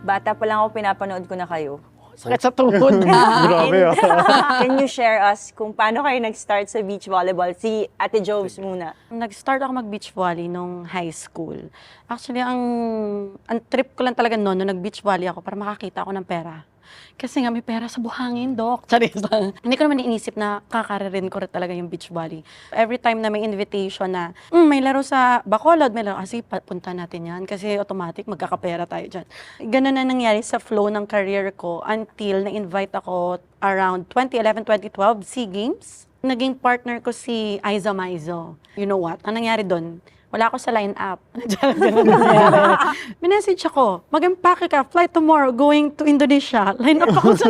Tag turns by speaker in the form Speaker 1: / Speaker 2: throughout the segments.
Speaker 1: bata pa lang ako, pinapanood ko na kayo.
Speaker 2: Sakit sa tuhod.
Speaker 3: Grabe
Speaker 1: Can you share us kung paano kayo nag-start sa beach volleyball? Si Ate Joves muna.
Speaker 2: Nag-start ako mag-beach volley nung high school. Actually, ang trip ko lang talaga noon, nung nag-beach volley ako para makakita ako ng pera. Kasi nga may pera sa buhangin, Dok. Charis. Hindi ko naman iniisip na kakaririn ko rin talaga yung beach volley. Every time na may invitation na, may laro sa Bacolod, may laro, kasi punta natin yan. Kasi automatic, magkakapera tayo dyan. Ganun na nangyari sa flow ng career ko until na-invite ako around 2011-2012 SEA Games. Naging partner ko si Aiza Maizo. You know what? Ang nangyari doon, wala ako sa line-up. Minessage ako, mag-empake ka, flight tomorrow, going to Indonesia. Line-up ako sa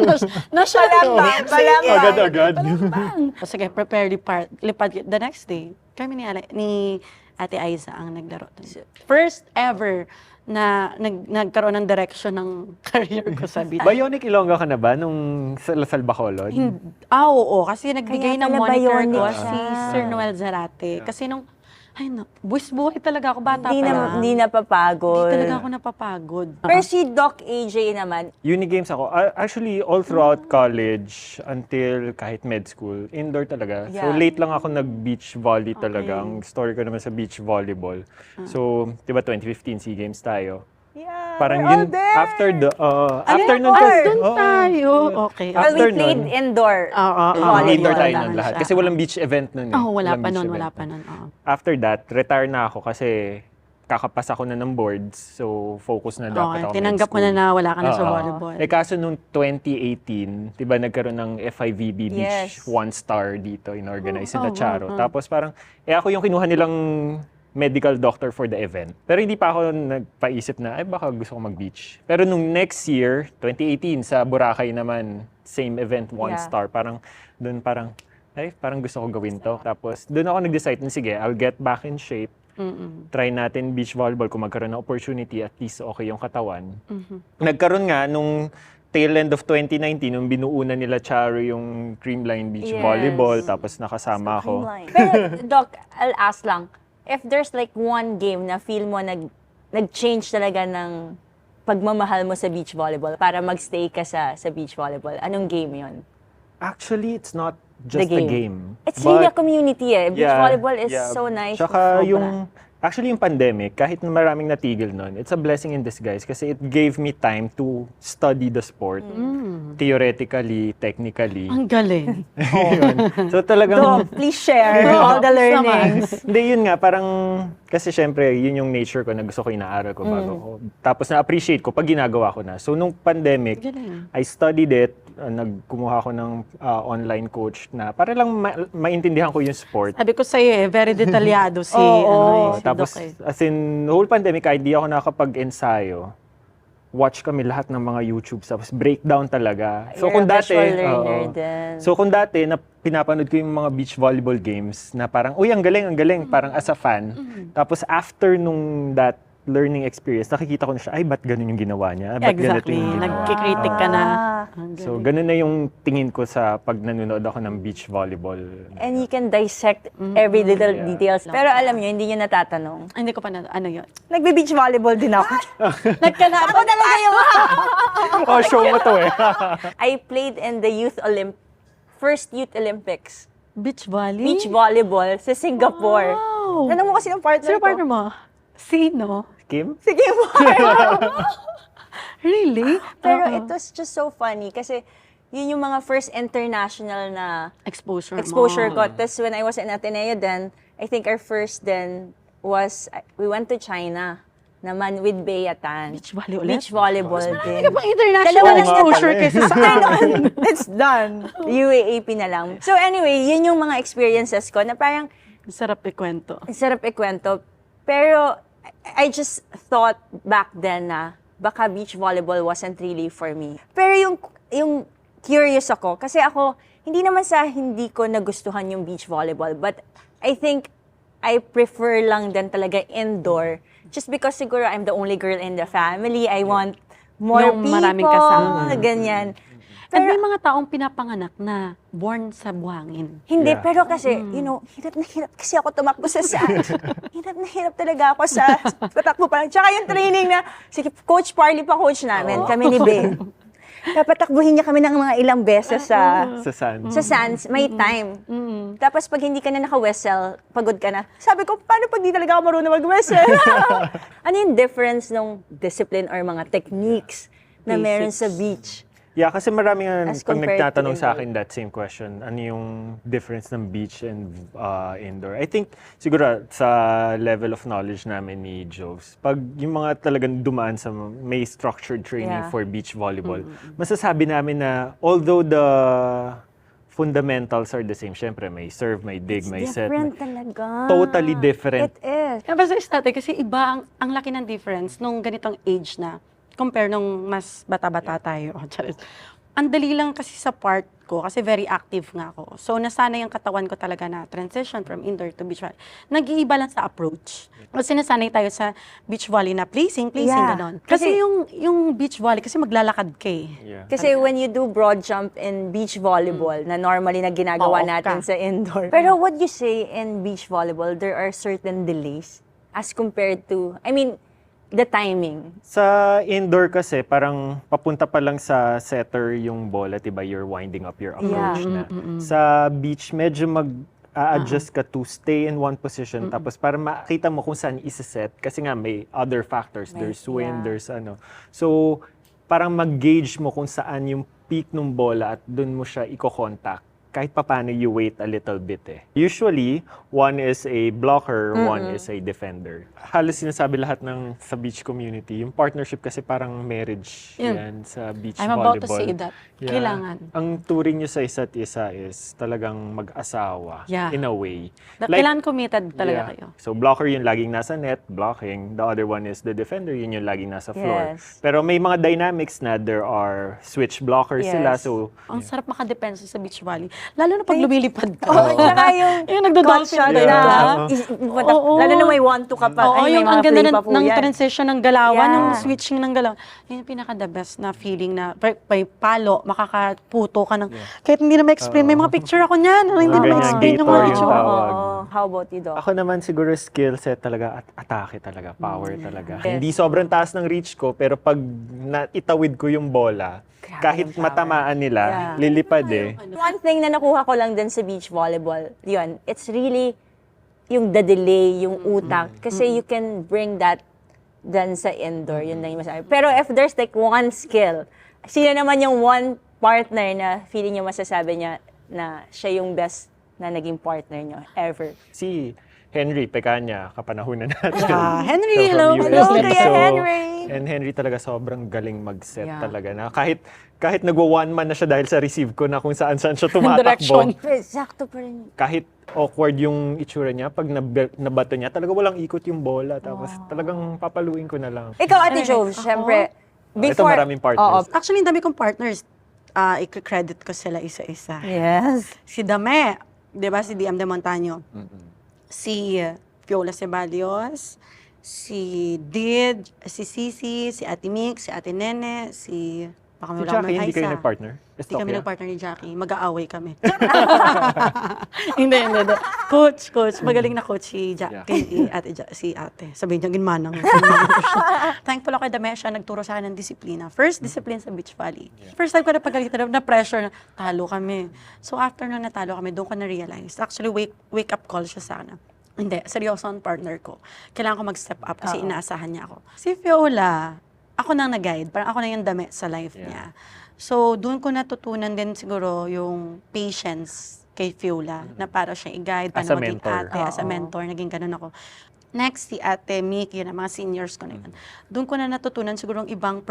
Speaker 2: national.
Speaker 3: Agad-agad.
Speaker 2: Sige, prepare lipad. The next day, kami ni Ate Aiza ang naglaro. First ever na nagkaroon ng direction ng career ko sa beach.
Speaker 3: Bionic Ilongga ka na ba nung sa Lasal Bacolod?
Speaker 2: Oo, kasi nagbigay
Speaker 1: Kaya
Speaker 2: ng
Speaker 1: pala
Speaker 2: monitor
Speaker 1: bionic
Speaker 2: ko
Speaker 1: siya.
Speaker 2: si Sir Noel Zarate. Kasi nung, buhay talaga ako, bata pa lang.
Speaker 1: Hindi napapagod.
Speaker 2: Hindi talaga ako napapagod.
Speaker 1: Pero si Doc AJ naman,
Speaker 3: Unigames ako. Actually, all throughout college until kahit med school, indoor talaga. So,
Speaker 1: Yeah.
Speaker 3: late lang ako nag-beach volley talaga. Ang story ko naman sa beach volleyball. So, di ba 2015 SEA Games tayo?
Speaker 1: yeah,
Speaker 3: Parang
Speaker 1: we're all
Speaker 3: yun,
Speaker 1: there.
Speaker 3: after after nun
Speaker 1: are.
Speaker 3: kasi,
Speaker 2: Doon tayo. Okay.
Speaker 1: Well,
Speaker 3: after
Speaker 1: we played
Speaker 3: nun,
Speaker 1: indoor.
Speaker 3: indoor tayo
Speaker 2: Volleyball
Speaker 3: nun lahat.
Speaker 2: siya.
Speaker 3: Kasi walang beach event nun eh.
Speaker 2: Wala
Speaker 3: Walang
Speaker 2: pa
Speaker 3: beach
Speaker 2: nun,
Speaker 3: event
Speaker 2: wala pa nun.
Speaker 3: After that, retire na ako kasi kakapasa ko na ng boards. So, focus na dapat ako
Speaker 2: Tinanggap mo
Speaker 3: med
Speaker 2: na
Speaker 3: school.
Speaker 2: wala ka na sa
Speaker 3: Oo.
Speaker 2: volleyball.
Speaker 3: Kaso nung 2018, di ba nagkaroon ng FIVB Beach
Speaker 1: Yes.
Speaker 3: One Star dito, in-organize
Speaker 2: Oh,
Speaker 3: sila Charo. Tapos parang, ako yung kinuha nilang medical doctor for the event. Pero hindi pa ako nagpaisip na, baka gusto ko mag-beach. Pero nung next year, 2018, sa Boracay naman, same event, One
Speaker 1: Yeah.
Speaker 3: Star. Parang, doon parang gusto ko gawin to. Tapos, doon ako nag-decide na, sige, I'll get back in shape. Try natin beach volleyball kung magkaroon ng opportunity, at least okay yung katawan. Nagkaroon nga nung tail end of 2019, nung binuuna nila Charo yung Creamline Beach
Speaker 1: Yes.
Speaker 3: Volleyball, tapos nakasama ako.
Speaker 1: Pero Doc, I'll ask lang, if there's like one game na feel mo nag-change talaga ng pagmamahal mo sa beach volleyball para magstay ka sa beach volleyball, anong game yon?
Speaker 3: Actually, it's not just
Speaker 1: The
Speaker 3: a
Speaker 1: game.
Speaker 3: game.
Speaker 1: It's really a
Speaker 3: but-
Speaker 1: community eh. Beach
Speaker 3: Yeah,
Speaker 1: volleyball is
Speaker 3: yeah.
Speaker 1: so nice.
Speaker 3: Tsaka
Speaker 1: Sobra.
Speaker 3: actually yung pandemic, kahit na maraming natigil nun, it's a blessing in disguise kasi it gave me time to study the sport. Theoretically, technically.
Speaker 2: Ang galing.
Speaker 3: Yun. So talagang...
Speaker 1: Doc, please share all the learnings.
Speaker 3: Hindi, yun nga, parang, kasi syempre, yun yung nature ko na gusto ko inaaral ko bago ko. Tapos na-appreciate ko pag ginagawa ko na. So, nung pandemic,
Speaker 2: Galing.
Speaker 3: I studied it, nagkumuha ako ng online coach na para lang maintindihan ko yung sport.
Speaker 2: Sabi ko sa'yo very detalyado si, si
Speaker 3: Tapos,
Speaker 2: Doc eh.
Speaker 3: as in, whole pandemic, kahit di ako nakakapag-ensayo, watch kami lahat ng mga YouTube, tapos breakdown talaga. So,
Speaker 1: You're
Speaker 3: kung
Speaker 1: a
Speaker 3: dati,
Speaker 1: visual learner
Speaker 3: oo.
Speaker 1: din.
Speaker 3: So, kung dati, na pinapanood ko yung mga beach volleyball games na parang, uy, ang galing, parang as a fan. Tapos, after nung that learning experience, nakikita ko na siya, ay, ba't ganun yung ginawa niya? Ba't ganito
Speaker 2: Exactly.
Speaker 3: yung ginawa?
Speaker 2: Nagkikritik ka na. Ang
Speaker 3: So,
Speaker 2: galing.
Speaker 3: ganun na yung tingin ko sa pag nanonood ako ng beach volleyball.
Speaker 1: And you can dissect every little
Speaker 3: Yeah.
Speaker 1: details. Pero alam nyo, hindi nyo natatanong.
Speaker 2: Hindi ko pa na, ano yun?
Speaker 1: Nagbe-beach volleyball din ako.
Speaker 2: Ako talaga yung
Speaker 3: Oh, show mo to eh.
Speaker 1: I played in the first Youth Olympics.
Speaker 2: beach volley?
Speaker 1: Beach volleyball sa Singapore.
Speaker 2: Wow.
Speaker 1: Tanong mo kasi ng partner
Speaker 2: Sino
Speaker 1: ko.
Speaker 2: partner mo? Sino?
Speaker 3: Kim?
Speaker 1: Sige mo.
Speaker 2: Really?
Speaker 1: Pero
Speaker 2: Oo.
Speaker 1: it was just so funny kasi yun yung mga first international na
Speaker 2: exposure
Speaker 1: exposure
Speaker 2: mo.
Speaker 1: ko. Tapos when I was in Ateneo then, I think our first then was, we went to China naman with Bea Tan.
Speaker 2: Beach volley ulit?
Speaker 1: Beach volleyball din.
Speaker 2: Hindi ka pang international
Speaker 1: Dalawa lang
Speaker 2: exposure
Speaker 3: yun.
Speaker 2: kasi sa akin.
Speaker 1: It's done. UAAP na lang. So anyway, yun yung mga experiences ko na parang
Speaker 2: Sarap ikwento.
Speaker 1: ang sarap ikwento. Pero I just thought back then na baka beach volleyball wasn't really for me. Pero yung curious ako, kasi ako, hindi naman sa hindi ko nagustuhan yung beach volleyball, but I think I prefer lang din talaga indoor. Just because siguro I'm the only girl in the family, I want more
Speaker 2: Yung
Speaker 1: people,
Speaker 2: maraming kasama.
Speaker 1: ganyan.
Speaker 2: At may mga taong pinapanganak na born sa buhangin.
Speaker 1: Hindi,
Speaker 3: Yeah.
Speaker 1: pero kasi, hirap na hirap kasi ako tumakbo sa sand. Hirap na hirap talaga ako sa patakbo pa lang. Tsaka yung training na, sige, Coach Parley pa coach namin, kami ni Bea. Papatakbuhin niya kami ng mga ilang beses sa
Speaker 3: Sa
Speaker 1: sands, may time. Tapos pag hindi ka na naka-whistle, pagod ka na. Sabi ko, paano pag di talaga ako marunong mag-whistle? Ano yung difference ng discipline or mga techniques na meron sa beach?
Speaker 3: Yeah, kasi marami nga
Speaker 1: As
Speaker 3: pag
Speaker 1: compared to
Speaker 3: nagtatanong sa
Speaker 1: indoor.
Speaker 3: akin that same question, ano yung difference ng beach and indoor? I think siguro sa level of knowledge namin ni Joves, pag yung mga talagang dumaan sa may structured training
Speaker 1: Yeah.
Speaker 3: for beach volleyball, masasabi namin na although the fundamentals are the same, syempre may serve, may dig, may set.
Speaker 1: Different talaga.
Speaker 3: Totally different.
Speaker 1: It is.
Speaker 2: Kaya basta dati, kasi iba ang laki ng difference nung ganitong age na compare nung mas bata-bata tayo. Charis. Ang dali lang kasi sa part ko, kasi very active nga ako. So, nasanay ang katawan ko talaga na transition from indoor to beach volley. Nag-iiba lang sa approach. Kasi nasanay tayo sa beach volley na placing,
Speaker 1: Yeah.
Speaker 2: ganon.
Speaker 1: Kasi-
Speaker 2: Kasi yung beach volley, kasi maglalakad ka eh.
Speaker 3: Yeah.
Speaker 1: Kasi when you do broad jump in beach volleyball, na normally na ginagawa
Speaker 2: Oo,
Speaker 1: natin
Speaker 2: ka.
Speaker 1: sa indoor. Pero what you say in beach volleyball, there are certain delays as compared to, I mean, the timing.
Speaker 3: Sa indoor kasi, parang papunta pa lang sa setter yung bola, diba? You're winding up your approach na. Sa beach, medyo mag-a-adjust ka to stay in one position, tapos para makita mo kung saan isa-set. Kasi nga, may other factors. There's wind,
Speaker 1: yeah.
Speaker 3: there's ano. So, parang mag-gauge mo kung saan yung peak ng bola at dun mo siya i-contact. Kahit pa paano you wait a little bit eh. Usually, one is a blocker, one is a defender. Halos sinasabi lahat ng sa beach community, yung partnership kasi parang marriage yan sa beach
Speaker 2: I'm
Speaker 3: volleyball.
Speaker 2: about to say that.
Speaker 3: Yeah.
Speaker 2: Kailangan.
Speaker 3: Ang turing nyo sa isa't isa is talagang mag-asawa
Speaker 2: Yeah.
Speaker 3: in a way.
Speaker 2: Kailangan committed talaga
Speaker 3: Yeah.
Speaker 2: kayo.
Speaker 3: So blocker yung laging nasa net, blocking. The other one is the defender, yun yung laging nasa floor.
Speaker 1: Yes.
Speaker 3: Pero may mga dynamics na there are switch blockers
Speaker 1: Yes.
Speaker 3: sila. So
Speaker 2: Ang sarap makadepensa sa beach volley. Lalo na pag lumilipad ka.
Speaker 1: Oo, tsaka yung
Speaker 2: Yung nagdo-dolphin
Speaker 1: shot
Speaker 2: ka.
Speaker 1: na,
Speaker 2: Oo.
Speaker 1: lalo na may 1-2 ka pa.
Speaker 2: Oo,
Speaker 1: ay, may
Speaker 2: yung
Speaker 1: mga
Speaker 2: ang ganda
Speaker 1: play pa po
Speaker 2: ng
Speaker 1: yan.
Speaker 2: transition ng galawan,
Speaker 1: Yeah.
Speaker 2: yung switching ng galawan. Yun yung pinaka-the best na feeling na may palo, makakaputo ka ng, kahit hindi na ma-explain, may mga picture ako niyan, hindi na
Speaker 3: ganyan,
Speaker 2: ma-explain yung
Speaker 3: gator
Speaker 2: mga
Speaker 3: yung
Speaker 2: picture.
Speaker 3: tawag.
Speaker 1: Oo. How about you, Doc?
Speaker 3: ako naman siguro skill set talaga at atake talaga, power talaga.
Speaker 1: Yes.
Speaker 3: Hindi sobrang taas ng reach ko, pero pag itawid ko yung bola,
Speaker 1: Grabe
Speaker 3: kahit
Speaker 1: yung power.
Speaker 3: matamaan nila,
Speaker 1: Yeah.
Speaker 3: lilipad eh.
Speaker 1: One thing na nakuha ko lang din sa beach volleyball, yun, it's really yung the delay, yung utak. Kasi you can bring that dun sa indoor, yun lang yung masabi. Pero if there's like one skill, sino naman yung one partner na feeling niyo masasabi niya na siya yung best na naging partner niyo ever?
Speaker 3: Si Henry Pecanya, kapanahunan natin.
Speaker 2: Ah, Henry,
Speaker 3: So, from
Speaker 2: hello.
Speaker 3: US.
Speaker 1: Hello, Kuya
Speaker 3: So,
Speaker 1: Henry.
Speaker 3: And Henry talaga sobrang galing mag-set
Speaker 1: Yeah.
Speaker 3: talaga na kahit nagwa-one man na siya dahil sa receive ko na kung saan-saan siya
Speaker 2: Direction.
Speaker 3: tumatakbo.
Speaker 1: Pero sakto pa rin.
Speaker 3: Kahit awkward yung itsura niya, pag nabato niya, talaga walang ikot yung bola. Tapos talagang papaluin ko na lang.
Speaker 1: Ikaw, Ate Jo, syempre,
Speaker 3: Ito maraming partners.
Speaker 1: Oo.
Speaker 2: Actually, ang dami kong partners. I-credit ko sila isa-isa.
Speaker 1: Yes.
Speaker 2: Si Dame, di ba? Si DM de Montaño. Si Fiola Ceballos, si Did, si Sisi, si Ate Mix, si Ate Nene, si... Baka
Speaker 3: Si
Speaker 2: may wala
Speaker 3: Jackie,
Speaker 2: akong
Speaker 3: hindi kayo
Speaker 2: Aisa.
Speaker 3: nag-partner?
Speaker 2: Hindi kami nag-partner ni Jackie. Mag-aaway kami. Hindi. Coach. Magaling na coach si Jackie. Si ate. Sabihin niya, ginmanang. Thankful ako kay Dame, siya nagturo sa akin ng disiplina. First discipline sa beach volley. First time ko na pagkalitan na pressure na talo kami. So after na natalo kami, doon ko na-realize. Actually, wake up call siya sa akin. Hindi, seryoso ang partner ko. Kailangan ko mag-step up kasi inaasahan niya ako. Si Fiola, ako nang nag-guide. Parang ako na yung dami sa life niya. So, doon ko natutunan din siguro yung patience kay Fiola na para siya i-guide,
Speaker 3: As
Speaker 2: paano
Speaker 3: a
Speaker 2: maging
Speaker 3: mentor.
Speaker 2: ate, as a mentor. Naging ganun ako. Next, si Ate Mick, yun ang mga seniors ko na yun. Doon ko na natutunan siguro yung ibang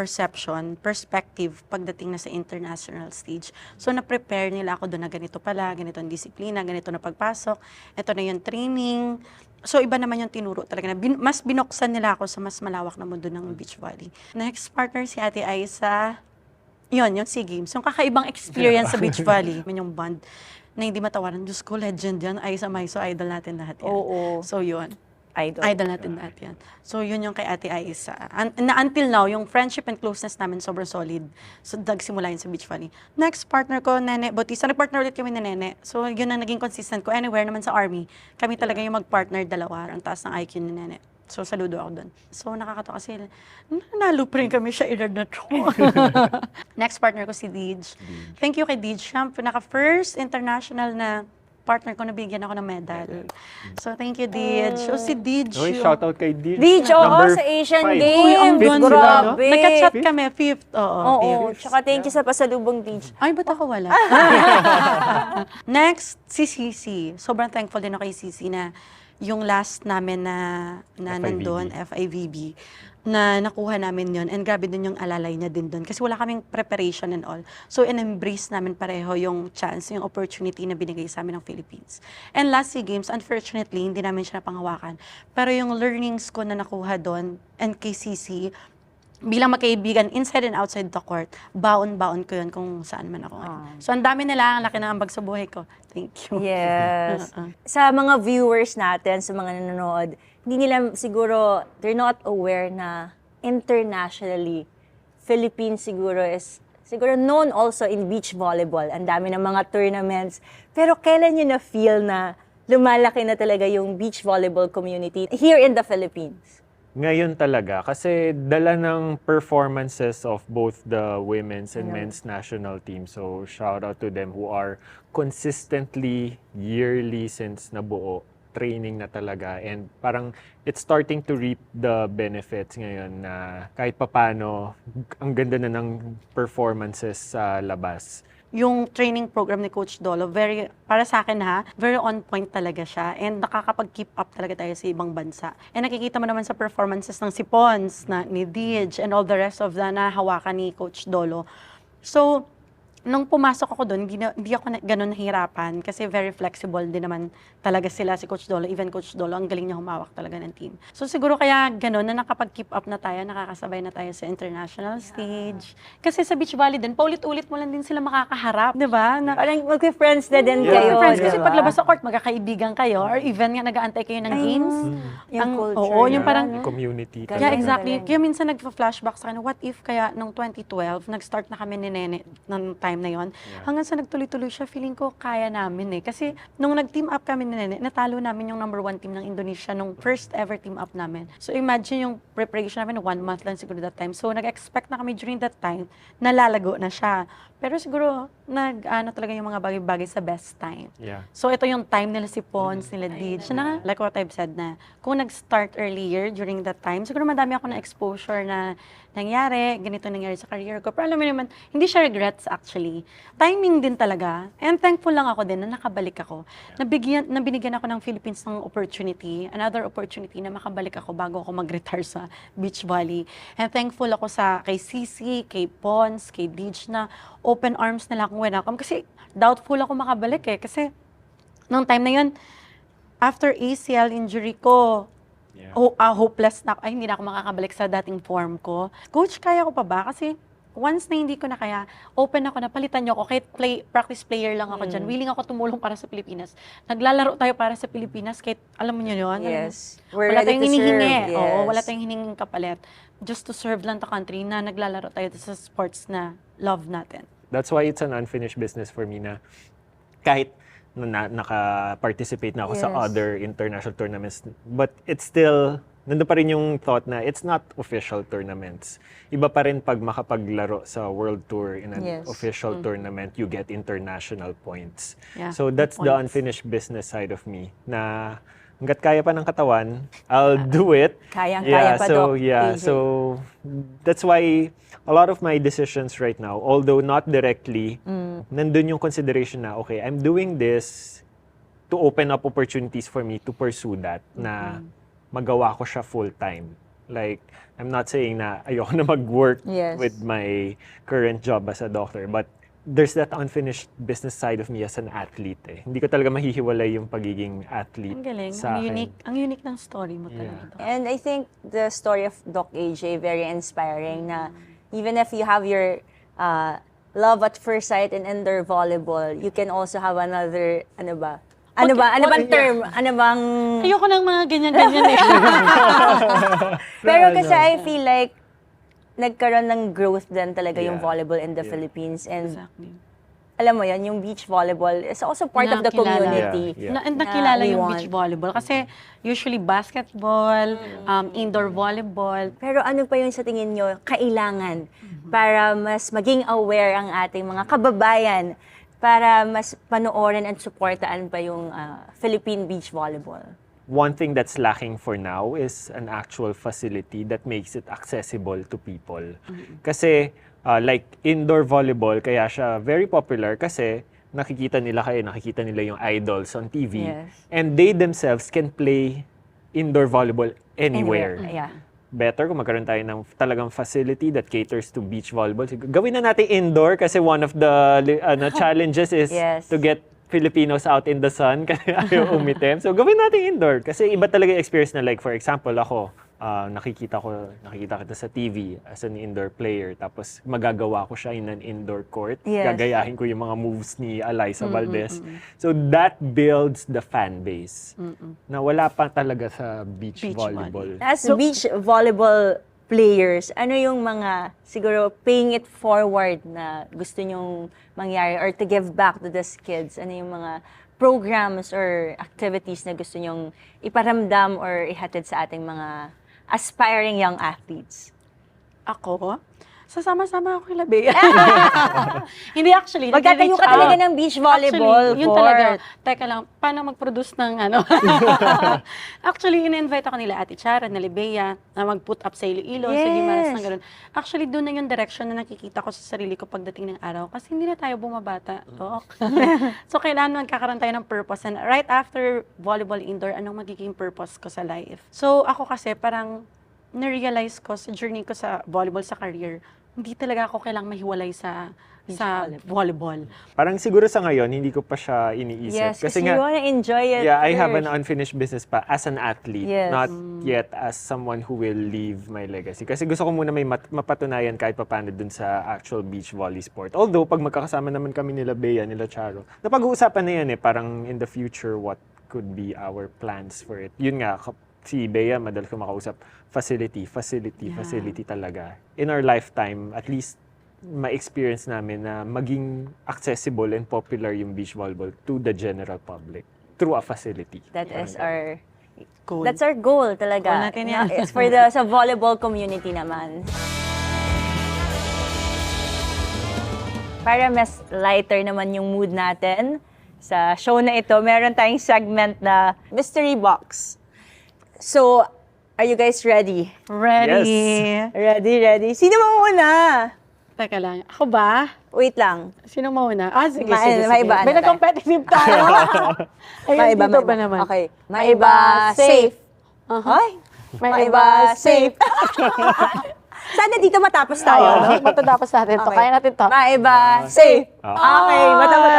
Speaker 2: perspective pagdating na sa international stage. So, na-prepare nila ako doon na ganito pala, ganito ang disiplina, ganito na pagpasok, ito na yung training. So, iba naman yung tinuro talaga. Mas binuksan nila ako sa mas malawak na mundo ng beach volley. Next partner, si Ate Aisa. Yun, yung SEA Games. Yung kakaibang experience sa beach volley. Yung bond na hindi matawaran. Diyos ko, legend yan. Aisa Maiso, idol natin lahat yan.
Speaker 1: Oo.
Speaker 2: So, yun.
Speaker 1: idol.
Speaker 2: Idol natin lahat yan. So, yun yung kay Ate Aisa. Na until now, yung friendship and closeness namin sobrang solid. So, nagsimula yun sa beach volley. Next, partner ko, Nene Bautista. Nag-partner ulit kami ni Nene. So, yun ang naging consistent ko. Anywhere naman sa army, kami talaga yung mag-partner dalawa. Ang taas ng IQ ni Nene. So, saludo ako doon. So, nakakatawa kasi, nanalo pa rin kami sa edad na to. Next partner ko si Deej. Thank you kay Deej. Siya ang pinaka-first international na partner ko, nabigyan ako ng medal. So, thank you, Deej. So, si Deej.
Speaker 3: Okay, shoutout kay Deej.
Speaker 1: Deej, oo,
Speaker 3: Number
Speaker 1: sa Asian
Speaker 3: 5.
Speaker 1: Games.
Speaker 2: Uy, ang
Speaker 3: Fifth
Speaker 2: ganda.
Speaker 3: sila,
Speaker 1: Grabe.
Speaker 2: Nagka-chat kami, fifth. Oo,
Speaker 1: Oo,
Speaker 2: fifth.
Speaker 1: tsaka thank you sa pasalubong, Deej.
Speaker 2: Ay, ba't ako wala? Next, si Cici. Sobrang thankful din ako kay Cici na yung last namin na
Speaker 3: FIVB.
Speaker 2: nandun, FIVB, na nakuha namin yon and grabe din yung alalay niya din doon kasi wala kaming preparation and all. So, in-embrace namin pareho yung chance, yung opportunity na binigay sa amin ng Philippines. And last SEA Games, unfortunately, hindi namin siya napanghawakan. Pero yung learnings ko na nakuha doon and kay Cici, bilang magkaibigan, inside and outside the court, baon-baon ko yun kung saan man ako ngayon. So, ang dami nila, ang laki ng ambag sa buhay ko. Thank you.
Speaker 1: Yes. Sa mga viewers natin, sa mga nanonood, hindi nila siguro, they're not aware na internationally, Philippines siguro is siguro known also in beach volleyball. Ang dami ng mga tournaments. Pero kailan nyo na-feel na lumalaki na talaga yung beach volleyball community here in the Philippines?
Speaker 3: Ngayon talaga, kasi dala ng performances of both the women's and men's national team. So, shout out to them who are consistently, yearly since nabuo, training na talaga. And parang it's starting to reap the benefits ngayon na kahit papano, ang ganda na ng performances sa labas.
Speaker 2: Yung training program ni Coach Dolo, para sa akin very on point talaga siya and nakakapag-keep up talaga tayo sa ibang bansa. And nakikita mo naman sa performances ng si Pons, ni Deej, and all the rest of the nahawakan ni Coach Dolo. So, nung pumasok ako doon, hindi ako ganun nahirapan kasi very flexible din naman talaga sila, si Coach Dolo. Even Coach Dolo, ang galing niya humawak talaga ng team. So siguro kaya ganun na nakapag-keep up na tayo, nakakasabay na tayo sa international stage. Kasi sa beach volley din, paulit-ulit mo lang din sila makakaharap, di ba?
Speaker 1: Parang mag-friends na din
Speaker 3: Yeah.
Speaker 1: kayo.
Speaker 2: Friends, kasi
Speaker 1: diba?
Speaker 2: paglabas sa court, magkakaibigan kayo or even nga nag-aantay kayo ng games.
Speaker 1: Yung culture.
Speaker 2: Oo, yung
Speaker 1: na,
Speaker 2: parang,
Speaker 1: no?
Speaker 3: Community
Speaker 1: Yeah,
Speaker 2: yeah,
Speaker 3: talaga.
Speaker 2: exactly.
Speaker 1: Galing.
Speaker 2: Kaya minsan nagpa-flashback sa akin, what if kaya nung 2012, nag-start na kami ni Nene ng time na yon. Hanggang sa nagtuloy-tuloy siya, feeling ko kaya namin eh. Kasi nung nag-team up kami ni Nene, natalo namin yung number 1 team ng Indonesia nung first ever team up namin. So imagine yung preparation namin, 1 month lang siguro that time. So nag-expect na kami during that time, nalalago na siya. Pero siguro, talaga yung mga bagay-bagay sa best time.
Speaker 3: Yeah.
Speaker 2: So ito yung time nila si Pons, nila Deej, na like what I've said na kung nag-start earlier during that time, siguro madami ako na exposure na nangyari, ganito nangyari sa career ko. Pero alam mo naman, hindi siya regrets actually. Timing din talaga. And thankful lang ako din na nakabalik ako. Nabinigyan ako ng Philippines ng opportunity, another opportunity na makabalik ako bago ako mag-retire sa beach volley. And thankful ako kay Cici, kay Pons, kay Deej na open arms nila akong welcome. Kasi doubtful ako makabalik eh. Kasi nung time na yun, after ACL injury ko, hopeless na ako. Ay, hindi na ako makakabalik sa dating form ko. Coach, kaya ko pa ba? Kasi once na hindi ko na kaya, open ako na palitan niyo ako. Kahit practice player lang ako dyan. Willing ako tumulong para sa Pilipinas. Naglalaro tayo para sa Pilipinas. Kahit alam mo yun.
Speaker 1: Yes. We're
Speaker 2: Wala
Speaker 1: ready
Speaker 2: tayong
Speaker 1: to
Speaker 2: hinihingi.
Speaker 1: serve. Yes.
Speaker 2: Oo, wala tayong hiningin kapalit. Just to serve lang the country na naglalaro tayo sa sports na love natin.
Speaker 3: That's why it's an unfinished business for me na kahit naka-participate na ako sa
Speaker 1: Yes.
Speaker 3: other international tournaments, but it's still, nandun pa rin yung thought na it's not official tournaments. Iba pa rin pag makapaglaro sa World Tour in an
Speaker 1: Yes.
Speaker 3: official tournament, you get international points.
Speaker 2: Yeah,
Speaker 3: So
Speaker 2: good
Speaker 3: that's the
Speaker 2: points.
Speaker 3: unfinished business side of me na hanggat kaya pa ng katawan, I'll do it.
Speaker 1: Kayang-kaya pa, Doc AJ.
Speaker 3: So that's why a lot of my decisions right now, although not directly, nandun yung consideration na, okay, I'm doing this to open up opportunities for me to pursue that, na magawa ko siya full-time. Like, I'm not saying na ayoko na mag-work
Speaker 1: Yes.
Speaker 3: with my current job as a doctor, but there's that unfinished business side of me as an athlete eh. Hindi ko talaga mahihiwalay yung pagiging athlete
Speaker 2: Ang galing.
Speaker 3: sa akin.
Speaker 2: Ang unique ng story mo talaga. Doc.
Speaker 1: And I think the story of Doc AJ very inspiring na even if you have your love at first sight in indoor volleyball, you can also have another Ano ba? Ano bang term? Ano bang...
Speaker 2: Ayoko ng mga ganyan-ganyan eh.
Speaker 1: Pero kasi I feel like nagkaroon ng growth din talaga yung
Speaker 3: Yeah.
Speaker 1: volleyball in the
Speaker 3: Yeah.
Speaker 1: Philippines. And
Speaker 2: Exactly.
Speaker 1: alam mo yan, yung beach volleyball is also part of the
Speaker 2: Nakilala.
Speaker 1: community.
Speaker 3: Yeah.
Speaker 2: And nakilala
Speaker 1: we
Speaker 2: yung
Speaker 1: want.
Speaker 2: beach volleyball. Kasi usually basketball, indoor volleyball.
Speaker 1: Pero ano pa yung sa tingin nyo kailangan para mas maging aware ang ating mga kababayan para mas panoorin at supportaan pa yung Philippine beach volleyball?
Speaker 3: One thing that's lacking for now is an actual facility that makes it accessible to people. Kasi like indoor volleyball, kaya siya very popular kasi nakikita nila yung idols on TV.
Speaker 1: Yes.
Speaker 3: And they themselves can play indoor volleyball anywhere.
Speaker 1: Yeah.
Speaker 3: Better kung magkaroon tayo ng talagang facility that caters to beach volleyball. Gawin na natin indoor kasi one of the challenges is
Speaker 1: Yes.
Speaker 3: to get Filipinos out in the sun kasi ayaw umitim. So gawin natin indoor kasi iba talaga yung experience na like for example ako, nakikita kita sa TV as an indoor player tapos magagawa ko siya in an indoor court.
Speaker 1: Yes.
Speaker 3: Gagayahin ko yung mga moves ni Alyssa Valdez. So that builds the fan base na wala pa talaga sa beach volleyball.
Speaker 1: As beach volleyball players, ano yung mga siguro paying it forward na gusto nyong mangyari or to give back to these kids? Ano yung mga programs or activities na gusto nyong iparamdam or ihatid sa ating mga aspiring young athletes?
Speaker 2: Ako, sasama-sama ako kay Bea. Hindi actually.
Speaker 1: Magtatayo
Speaker 2: nagre-reach
Speaker 1: ka talaga
Speaker 2: out.
Speaker 1: ng beach volleyball.
Speaker 2: Actually, yun
Speaker 1: for-
Speaker 2: talaga. Teka lang, paano mag-produce ng ano? Actually, in-invite ako nila Ate Chara, nila Bea, na mag-put up sa Iloilo, sa Guimaras, ng ganun. Actually, doon na yung direction na nakikita ko sa sarili ko pagdating ng araw. Kasi hindi na tayo bumabata. Oo. So, kailangan magkakaroon tayo ng purpose. And right after volleyball indoor, anong magiging purpose ko sa life? So, ako kasi parang na-realize ko sa journey ko sa volleyball sa career, hindi talaga ako kailangang mahiwalay sa volleyball.
Speaker 3: Parang siguro sa ngayon, hindi ko pa siya iniisip.
Speaker 1: Yes,
Speaker 3: kasi
Speaker 1: kasi you wanna enjoy it.
Speaker 3: yeah, I have an
Speaker 1: first.
Speaker 3: unfinished business pa as an athlete,
Speaker 1: Yes.
Speaker 3: not yet as someone who will leave my legacy. Kasi gusto ko muna may mapatunayan kahit papaano dun sa actual beach volley sport. Although, pag magkakasama naman kami nila Bea, nila Charo, napag-uusapan na yan parang in the future, what could be our plans for it. Yun nga, si Bea, madalas ko makausap, facility talaga. In our lifetime, at least ma-experience namin na maging accessible and popular yung beach volleyball to the general public through a facility.
Speaker 1: That is our
Speaker 2: Goal.
Speaker 1: That's our goal talaga.
Speaker 2: Goal natin yan.
Speaker 1: It's for sa volleyball community naman. Para mas lighter naman yung mood natin sa show na ito, meron tayong segment na Mystery Box. So, are you guys ready?
Speaker 2: Ready.
Speaker 1: Ready. Sino mauna?
Speaker 2: Teka lang. Ako ba?
Speaker 1: Wait lang.
Speaker 2: Sino mauna? Sige.
Speaker 1: Maiba
Speaker 2: May
Speaker 1: na tayo.
Speaker 2: competitive tayo. Ayun,
Speaker 1: Maiba.
Speaker 2: dito ba naman?
Speaker 1: Okay. Maiba, safe. Ay, Maiba, safe. Sana dito matapos tayo.
Speaker 2: Matatapos natin to.
Speaker 1: Okay.
Speaker 2: Kaya natin to.
Speaker 1: Maiba, safe. Okay, matapos.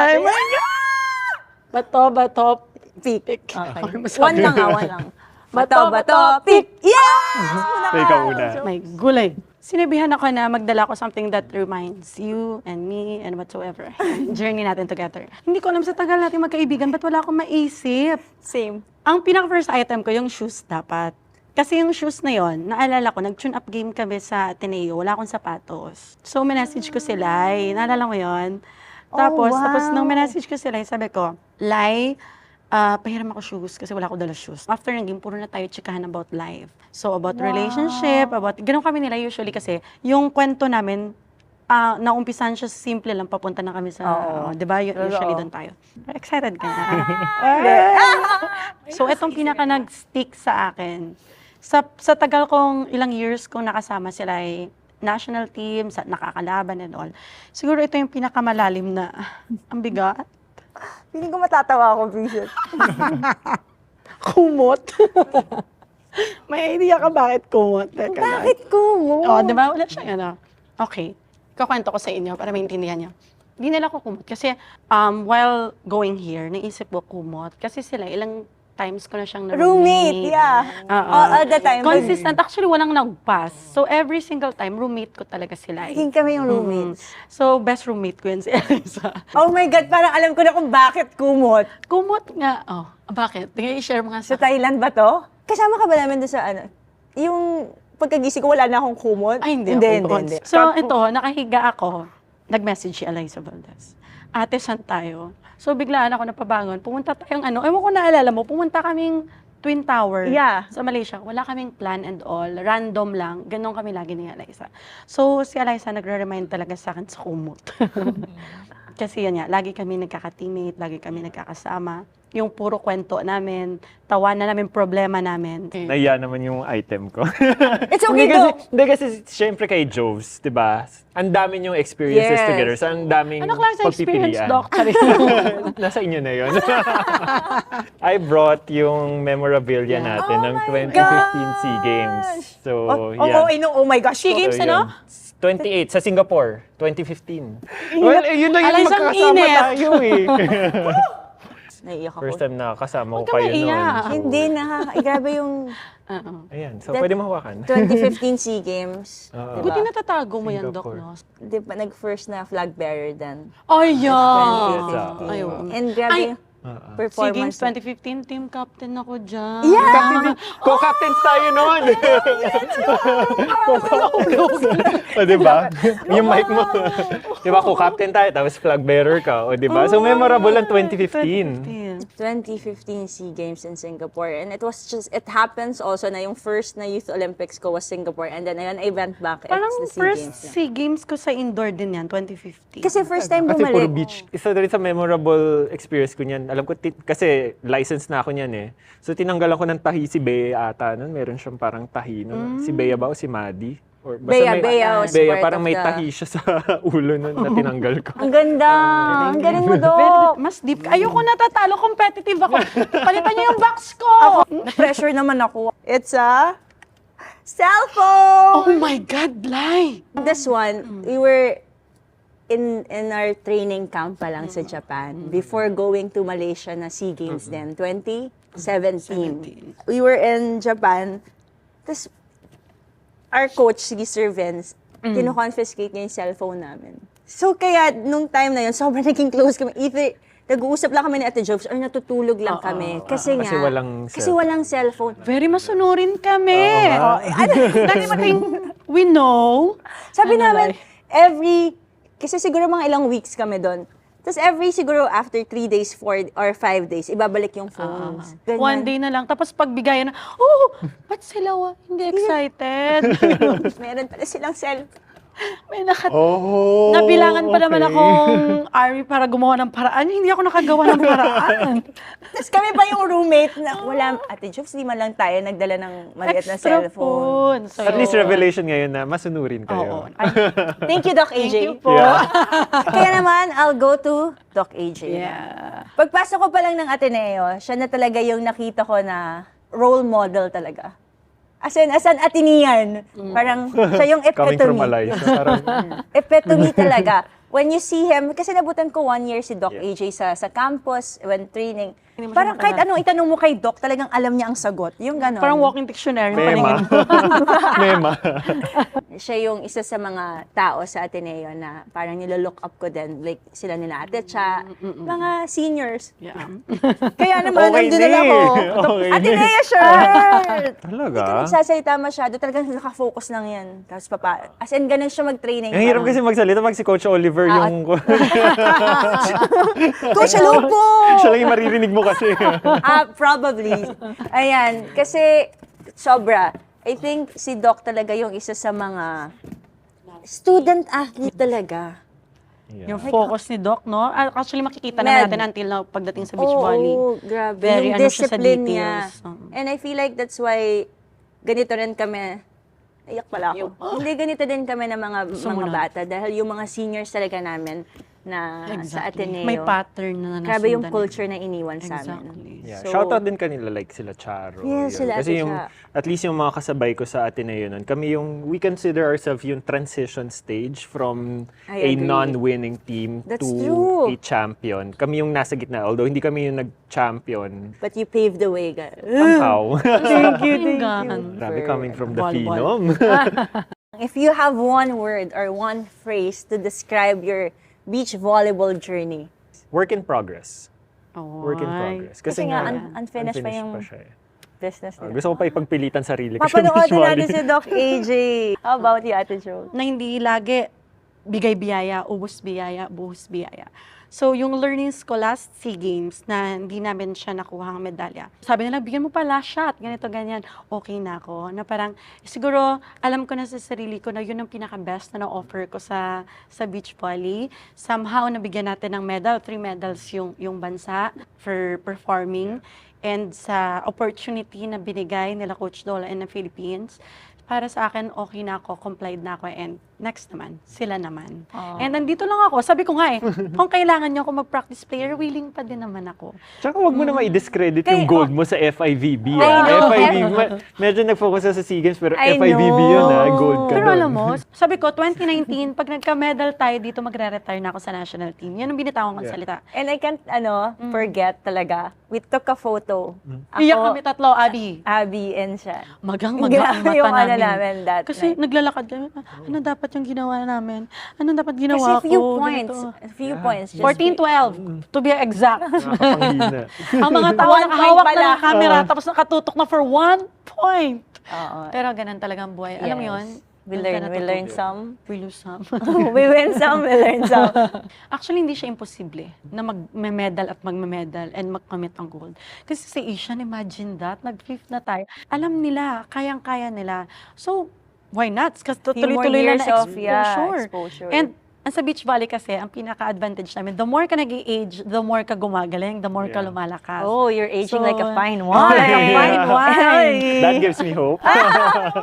Speaker 2: Bato, pick.
Speaker 1: Okay.
Speaker 2: Mas-
Speaker 1: One lang. Bato, pick. Yes!
Speaker 3: So, ikaw una.
Speaker 2: May gulay. Sinabihan ako na magdala ko something that reminds you and me and whatsoever. Journey natin together. Hindi ko alam sa tagal natin magkaibigan, ba't wala akong maisip?
Speaker 1: Same.
Speaker 2: Ang pinaka-first item ko, yung shoes dapat. Kasi yung shoes na yon, naalala ko, nag-tune up game kami sa Ateneo, wala akong sapatos. So, minessage ko si Lai, naalala mo yon. Tapos,
Speaker 1: wow.
Speaker 2: tapos nung minessage ko si Lai, sabi ko, Lai, pahiram ako shoes kasi wala akong dala shoes. After ng game, puro na tayo chikahan about life. So, about relationship, about, ganun kami nila usually kasi, yung kwento namin, naumpisan siya simple lang, papunta na kami sa, di ba? Usually doon tayo. Excited ka na. So, itong pinaka nag-stick sa akin. Sa tagal kong ilang years kong nakasama sila ay national team, nakakalaban and all. Siguro ito yung pinakamalalim na ang bigat.
Speaker 1: Hindi ko matatawa ako, Bridget.
Speaker 2: Kumot. May idea ka bakit kumot? Teka lang.
Speaker 1: Bakit ko?
Speaker 2: Oh, di ba? Wala siyang ano. Okay. Kukwento ko sa inyo para maintindihan niyo. Hindi nila ko kumot. Kasi while going here, naisip ko kumot. Kasi sila, ilang times ko na siyang
Speaker 1: Roommate, yeah. All the time.
Speaker 2: Consistent. Actually, walang nag-pass. So, every single time, roommate ko talaga sila.
Speaker 1: Naging kami yung roommates.
Speaker 2: So, best roommate ko yun si Eliza.
Speaker 1: Oh my God, parang alam ko na kung bakit kumot.
Speaker 2: Kumot nga. Oh, bakit? Tingnan, i-share mo nga
Speaker 1: Sa
Speaker 2: sa
Speaker 1: Thailand ba to? Kasama ka ba namin doon sa ano? Yung pagkagising ko, wala na akong kumot?
Speaker 2: Ay, hindi.
Speaker 1: Hindi.
Speaker 2: So, ito, nakahiga ako. Nag-message si Eliza Valdez. Ate, saan tayo? So, biglaan ako napabangon. Pumunta tayong ewan ko naalala mo, pumunta kaming Twin Tower
Speaker 1: Yeah.
Speaker 2: sa Malaysia. Wala kaming plan and all. Random lang. Ganon kami lagi ni Eliza. So, si Eliza nagre-remind talaga sa akin sa kumot. Kasi yan nga, lagi kami nagkaka-teammate, lagi kami nagkakasama. Yung puro kwento namin, tawanan namin, problema namin.
Speaker 3: Nahiya naman yung item ko.
Speaker 1: It's okay,
Speaker 3: Hindi kasi,
Speaker 1: Doc.
Speaker 3: hindi kasi syempre kay Joves, di ba? Ang dami yung experiences
Speaker 1: Yes.
Speaker 3: together. So, ang daming
Speaker 2: Ano klase experience,
Speaker 3: pagpipilian.
Speaker 2: Doc?
Speaker 3: Nasa inyo na yun. I brought yung memorabilia natin ng 2015 SEA Games. So, yeah.
Speaker 1: Oh my gosh.
Speaker 2: SEA Games,
Speaker 3: So,
Speaker 2: ano?
Speaker 3: yun. 28 sa Singapore, 2015. Well, yun na yung
Speaker 2: Alam, isang
Speaker 3: magkakasama
Speaker 2: init.
Speaker 3: tayo eh.
Speaker 1: Naiiyak ako.
Speaker 3: First time nakakasama ko
Speaker 2: Huwag ka
Speaker 3: kayo
Speaker 2: maiyak.
Speaker 3: noon.
Speaker 1: Hindi na. Grabe yung
Speaker 3: Ayan, so
Speaker 1: That-
Speaker 3: pwede mahawakan.
Speaker 1: 2015 SEA Games.
Speaker 3: Oo.
Speaker 2: Buti natatago mo yan, Doc,
Speaker 3: Singapore.
Speaker 2: no?
Speaker 1: Di ba, nag-first na flag bearer then.
Speaker 2: Ay,
Speaker 1: Ah. 2015.
Speaker 2: Ayun.
Speaker 1: And grabe
Speaker 2: Ay,
Speaker 1: yung
Speaker 3: Oo.
Speaker 2: SEA Games
Speaker 1: performance.
Speaker 2: 2015, team captain ako dyan.
Speaker 1: Yeah!
Speaker 3: Co-captains tayo noon! O, diba? Yung mic mo. Diba, co-captain tayo, tapos flag bearer ka. O, diba? So, memorable ang 2015.
Speaker 1: 2015 SEA Games in Singapore. And it happens also na yung first na Youth Olympics ko was Singapore. And then, ayun, I went back.
Speaker 2: Parang
Speaker 1: It's the SEA
Speaker 2: first
Speaker 1: Games na.
Speaker 2: SEA Games ko sa indoor din yan, 2015.
Speaker 1: Kasi first time
Speaker 3: Kasi puro
Speaker 1: bumalik.
Speaker 3: beach. Isa na rin sa memorable experience ko niyan. Alam ko, kasi license na ako niyan eh. So, tinanggalan ko ng tahi si Bea ata nun. Meron siyang parang tahi nun. Si Bea ba o si Maddie? Or
Speaker 1: Bea was
Speaker 3: Bea,
Speaker 1: part
Speaker 3: parang
Speaker 1: of
Speaker 3: may
Speaker 1: the-
Speaker 3: tahi siya sa ulo nun na tinanggal ko.
Speaker 1: Ang ganda! Ang galing mo,
Speaker 2: Very,
Speaker 1: Dok!
Speaker 2: mas deep. Ayoko natatalo, competitive ako. Palitan niyo yung box ko!
Speaker 1: Na-pressure naman ako. It's a cellphone!
Speaker 2: Oh my God, Lai!
Speaker 1: This one, we were in our training camp pa lang sa Japan before going to Malaysia na SEA Games then 2017. We were in Japan. Tapos our coach, si Sir Vince, kino-confiscate niya yung cellphone namin. So kaya nung time na yun, sobrang naging close kami. Either nag-uusap lang kami ni Ate Jobs or natutulog lang kami. Kasi nga,
Speaker 3: Kasi
Speaker 1: walang
Speaker 3: walang
Speaker 1: cellphone.
Speaker 2: Very masunurin kami.
Speaker 3: Oo nga.
Speaker 2: Dati mating, we know.
Speaker 1: Sabi
Speaker 2: Ano,
Speaker 1: namin,
Speaker 2: Lai?
Speaker 1: kasi siguro mga ilang weeks kami doon. Tapos siguro after 3 days, 4 or 5 days, ibabalik yung phones. Ganyan.
Speaker 2: One day na lang. Tapos pagbigayan na, oh, ba't sila hindi excited?
Speaker 1: Meron pala silang cellphone.
Speaker 2: May
Speaker 3: Oh,
Speaker 2: nabilangan pa naman
Speaker 3: okay.
Speaker 2: akong Ari para gumawa ng paraan. Hindi ako nakagawa ng paraan.
Speaker 1: Tapos kami pa yung roommate na wala, Ate Jobs, di man lang tayo nagdala ng maliit na
Speaker 2: Extra
Speaker 1: cellphone.
Speaker 2: phone. So,
Speaker 3: At least revelation ngayon na masunurin
Speaker 2: Oo.
Speaker 3: kayo.
Speaker 2: Ay,
Speaker 1: Thank you, Doc AJ.
Speaker 2: thank you po.
Speaker 3: Yeah.
Speaker 1: Kaya naman, I'll go to Doc AJ.
Speaker 2: Yeah.
Speaker 1: Pagpasok ko pa lang ng Ateneo, siya na talaga yung nakita ko na role model talaga. As an Atenean. Parang siya yung
Speaker 3: Coming from
Speaker 1: epitome.
Speaker 3: Malaysia. Parang,
Speaker 1: Epitome talaga. When you see him, kasi nabutan ko 1 year si Doc
Speaker 3: Yeah.
Speaker 1: AJ sa campus, when training.
Speaker 2: Hindi mo siya
Speaker 1: Parang kahit
Speaker 2: makilala.
Speaker 1: anong itanong mo kay Doc, talagang alam niya ang sagot. Yung gano'n.
Speaker 2: Parang walking dictionary.
Speaker 3: mema.
Speaker 2: Paningin.
Speaker 3: Mema.
Speaker 1: Siya yung isa sa mga tao sa Ateneo na parang nilolook up ko din. Like sila nila Ate Cha, mga seniors.
Speaker 2: Yeah.
Speaker 1: Kaya naman,
Speaker 3: Okay
Speaker 1: nandun
Speaker 3: na
Speaker 1: na ako.
Speaker 3: Okay
Speaker 1: Ateneo shirt!
Speaker 3: Talaga?
Speaker 1: Hindi ka nagsasalita masyado. Talagang nakafocus lang yan. Tapos as in, ganun siya mag-training.
Speaker 3: Ang hirap kasi magsalita pag si Coach Oliver yung...
Speaker 1: Coach, hello po!
Speaker 3: Siya lang yung maririnig mo kasi.
Speaker 1: Probably. Ayan. Kasi, sobra. I think si Doc talaga yung isa sa mga student athlete talaga.
Speaker 2: Yung focus ni Doc, no? Actually, makikita
Speaker 1: Med.
Speaker 2: na natin until now pagdating sa beach volley.
Speaker 1: Oo, grabe.
Speaker 2: Very
Speaker 1: yung
Speaker 2: ano siya sa
Speaker 1: discipline niya.
Speaker 2: details. Oo.
Speaker 1: And I feel like that's why ganito rin kami. Iyak pala ako. Hindi ganito din kami ng mga
Speaker 2: Sumunod.
Speaker 1: bata dahil yung mga seniors talaga namin na sa
Speaker 2: Exactly.
Speaker 1: Ateneo.
Speaker 2: May pattern na nasundan.
Speaker 1: Grabe yung culture na iniwan sa amin.
Speaker 2: Exactly.
Speaker 3: Yeah.
Speaker 1: So-
Speaker 3: Shoutout din kanila like sila Charo.
Speaker 1: Yes,
Speaker 3: yun.
Speaker 1: sila
Speaker 3: Kasi
Speaker 1: Ate
Speaker 3: yung,
Speaker 1: Cha.
Speaker 3: at least yung mga kasabay ko sa Ateneo nun, kami yung, we consider ourselves yung transition stage from
Speaker 1: I
Speaker 3: a
Speaker 1: agree.
Speaker 3: non-winning team
Speaker 1: That's
Speaker 3: to
Speaker 1: true.
Speaker 3: a champion. Kami yung nasa gitna, although hindi kami yung nag-champion.
Speaker 1: But you paved the way, guys.
Speaker 3: Somehow.
Speaker 2: Thank you.
Speaker 3: Grabe, coming from the
Speaker 2: Ball.
Speaker 3: Phenom.
Speaker 1: If you have one word or one phrase to describe your beach volleyball journey.
Speaker 3: Work in progress.
Speaker 2: Oh,
Speaker 3: Work in progress.
Speaker 1: Kasi nga,
Speaker 3: nga,
Speaker 1: unfinished pa yung
Speaker 3: siya eh.
Speaker 1: business nila.
Speaker 3: Gusto ko pa ipagpilitan sarili ko sa beach
Speaker 1: Papanoorin
Speaker 3: volley.
Speaker 1: natin si Doc AJ. How about you, Ate Jo?
Speaker 2: Na hindi lagi bigay biyaya, ubos biyaya, buhos biyaya. So, yung learnings ko last SEA Games na hindi namin siya nakuha ang medalya. Sabi nila, bigyan mo pa last shot, ganito, ganyan. Okay na ako. Na parang, siguro, alam ko na sa sarili ko na yun ang pinaka-best na na-offer ko sa beach volley. Somehow, nabigyan natin ng medal, 3 medals yung bansa for performing. And sa opportunity na binigay nila Coach Dola and the Philippines, para sa akin, okay na ako, complied na ako, and next naman, sila naman. And nandito lang ako, sabi ko nga kung kailangan nyo ako mag-practice player, willing pa din naman ako.
Speaker 3: Tsaka wag mo naman i-discredit
Speaker 1: Kay-
Speaker 3: yung gold mo sa FIVB.
Speaker 1: I know.
Speaker 3: FIVB, medyo nag-focus sa SEA Games, pero
Speaker 1: I
Speaker 3: FIVB
Speaker 1: know.
Speaker 3: yun gold ka
Speaker 2: Pero
Speaker 3: doon.
Speaker 2: alam mo, sabi ko, 2019, pag nagka-medal tayo dito, magre-retire na ako sa national team. Yan ang binitawan kong
Speaker 3: Yeah.
Speaker 2: salita.
Speaker 1: And I can't, forget talaga. We took a photo.
Speaker 2: Iyak kami tatlo, Abby.
Speaker 1: Abby, and siya.
Speaker 2: Magang-magang
Speaker 1: Grabe yung
Speaker 2: mata
Speaker 1: ano
Speaker 2: namin.
Speaker 1: namin that
Speaker 2: Kasi
Speaker 1: night.
Speaker 2: naglalakad kami, ano dapat yung ginawa namin? Ano dapat ginawa
Speaker 1: Kasi
Speaker 2: ko?
Speaker 1: few points.
Speaker 2: Ganito.
Speaker 1: Few points. Just
Speaker 2: 14-12, to be exact.
Speaker 3: Nakakapanghina.
Speaker 2: Ang mga tao
Speaker 1: 1 point
Speaker 2: nakahawak
Speaker 1: pala.
Speaker 2: na ng camera, tapos nakatutok na for 1 point.
Speaker 1: Oo.
Speaker 2: Pero ganun talagang buhay. Alam mo
Speaker 1: Yes.
Speaker 2: yun?
Speaker 1: We
Speaker 2: Doon ka
Speaker 1: learn
Speaker 2: natututo.
Speaker 1: some.
Speaker 2: We lose some.
Speaker 1: We win some, we learn some.
Speaker 2: Actually, hindi siya imposible na mag-medal at mag-medal and mag-commit ang gold. Kasi sa Asian, imagine that, nag-fifth na tayo. Alam nila, kayang-kaya nila. So, why not? Kasi
Speaker 1: Few more
Speaker 2: tuloy-tuloy lang
Speaker 1: years
Speaker 2: na
Speaker 1: of, exposure.
Speaker 2: And sa beach volley kasi, ang pinaka-advantage namin, the more ka nag-age, the more ka gumagaling, the more ka
Speaker 3: Yeah.
Speaker 2: lumalakas.
Speaker 1: Oh, you're aging
Speaker 2: So,
Speaker 1: like a fine
Speaker 2: Oh,
Speaker 1: wine.
Speaker 2: like a fine wine.
Speaker 3: That gives me hope.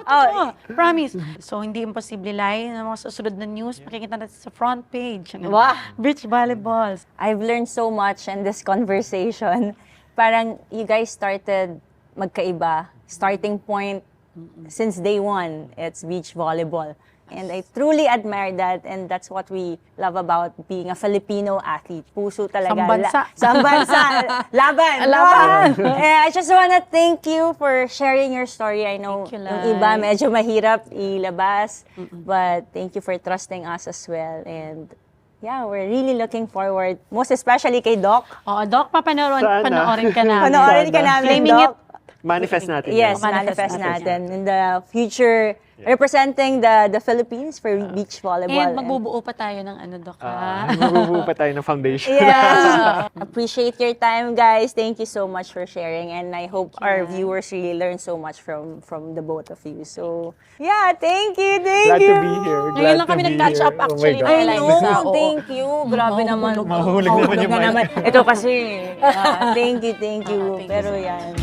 Speaker 1: Oh,
Speaker 2: Promise. So, hindi imposible lie na mga susunod na news, makikita natin sa front page.
Speaker 1: Wow.
Speaker 2: Beach volleyballs.
Speaker 1: I've learned so much in this conversation. Parang you guys started magkaiba. Starting point since day one, it's beach volleyball. And I truly admire that, and that's what we love about being a Filipino athlete. Puso talaga.
Speaker 2: Sambansa.
Speaker 1: Sambansa. Laban.
Speaker 2: Laban.
Speaker 1: I just wanna thank you for sharing your story. I know
Speaker 2: Thank you,
Speaker 1: yung
Speaker 2: Lai.
Speaker 1: iba medyo mahirap ilabas, but thank you for trusting us as well. And yeah, we're really looking forward, most especially kay Doc.
Speaker 2: Oo, Doc,
Speaker 3: Sana.
Speaker 2: panoorin ka namin.
Speaker 1: Panoorin ka namin,
Speaker 2: Claiming
Speaker 1: Doc.
Speaker 3: Manifest natin.
Speaker 1: Yes,
Speaker 3: yan.
Speaker 1: manifest
Speaker 2: Manifest
Speaker 1: natin in the future, representing the Philippines for beach volleyball.
Speaker 2: And magbubuo pa tayo ng ano, Doc, ha?
Speaker 3: Mabubuo pa tayo ng foundation.
Speaker 1: Yes. Appreciate your time, guys. Thank you so much for sharing, and I hope our
Speaker 2: Yeah.
Speaker 1: viewers really learn so much from the both of you. So, yeah, thank you, thank
Speaker 3: Glad
Speaker 1: you.
Speaker 3: to be here.
Speaker 2: Ngayon
Speaker 3: Glad
Speaker 2: lang
Speaker 3: to
Speaker 2: kami
Speaker 3: be
Speaker 2: nag-catch
Speaker 3: here.
Speaker 2: up
Speaker 3: Oh my
Speaker 2: actually.
Speaker 3: God.
Speaker 1: I
Speaker 2: Live
Speaker 1: know,
Speaker 2: sa- oo.
Speaker 1: thank you. Grabe naman.
Speaker 3: Mahulog naman yung mic.
Speaker 1: Ito kasi, thank you.
Speaker 2: Thank you.
Speaker 1: Pero yan.